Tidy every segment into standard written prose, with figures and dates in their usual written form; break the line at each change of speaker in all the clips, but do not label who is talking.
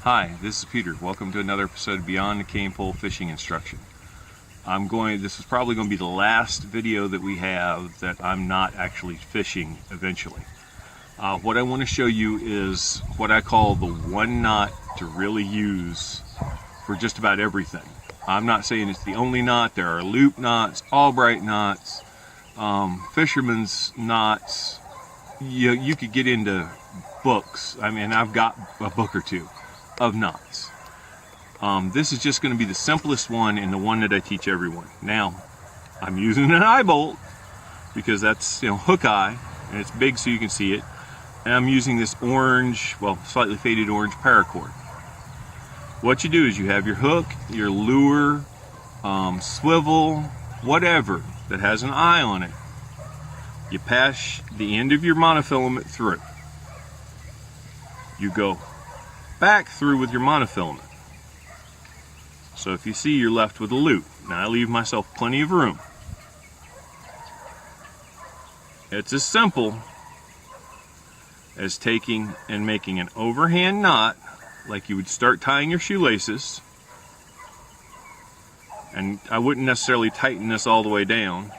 Hi, this is Peter. Welcome to another episode of Beyond the Cane Pole Fishing Instruction. This is probably going to be the last video that we have that I'm not actually fishing eventually. What I want to show you is what I call the one knot to really use for just about everything. I'm not saying it's the only knot. There are loop knots, Albright knots, fisherman's knots. You could get into books. I mean, I've got a book or two of knots. This is just going to be the simplest one and the one that I teach everyone. Now, I'm using an eye bolt because that's, hook eye, and it's big so you can see it. And I'm using this orange, well, slightly faded orange paracord. What you do is you have your hook, your lure, swivel, whatever that has an eye on it. You pass the end of your monofilament through. You go back through with your monofilament. So if you see, you're left with a loop. Now I leave myself plenty of room. It's as simple as taking and making an overhand knot like you would start tying your shoelaces. And I wouldn't necessarily tighten this all the way down.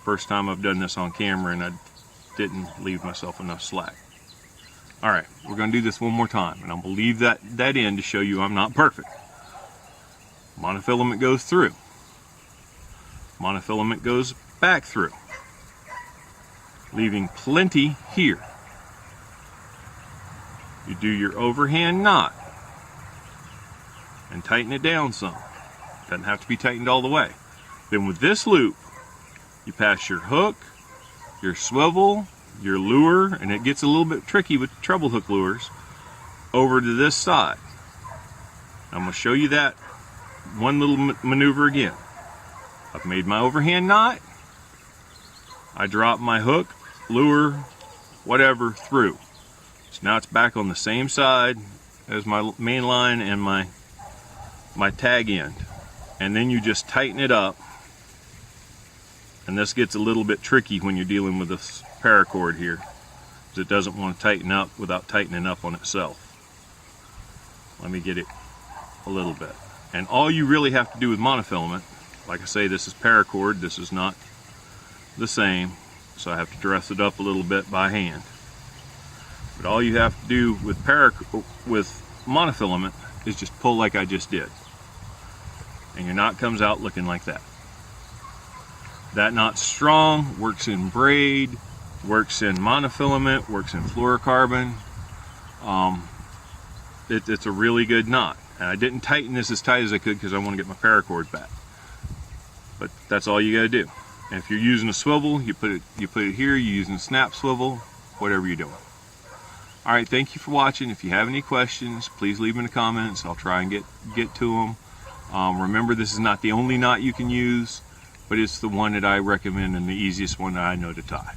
First time I've done this on camera and I didn't leave myself enough slack. Alright, we're going to do this one more time, and I'm going to leave that in to show you I'm not perfect. Monofilament goes through. Monofilament goes back through, leaving plenty here. You do your overhand knot and tighten it down some. Doesn't have to be tightened all the way. Then with this loop, you pass your hook, your swivel, your lure, and it gets a little bit tricky with treble hook lures, over to this side. I'm going to show you that one little maneuver again. I've made my overhand knot. I drop my hook, lure, whatever through. So now it's back on the same side as my main line and my tag end. And then you just tighten it up. And this gets a little bit tricky when you're dealing with this paracord here, because it doesn't want to tighten up without tightening up on itself. Let me get it a little bit. And all you really have to do with monofilament, like I say, this is paracord, this is not the same, so I have to dress it up a little bit by hand. But all you have to do with monofilament is just pull like I just did. And your knot comes out looking like that. That knot's strong, works in braid, works in monofilament, works in fluorocarbon. It's a really good knot. And I didn't tighten this as tight as I could because I want to get my paracord back. But that's all you got to do. And if you're using a swivel, you put it here. You're using a snap swivel, whatever you're doing. All right, thank you for watching. If you have any questions, please leave them in the comments. I'll try and get to them. Remember, this is not the only knot you can use, but it's the one that I recommend and the easiest one that I know to tie.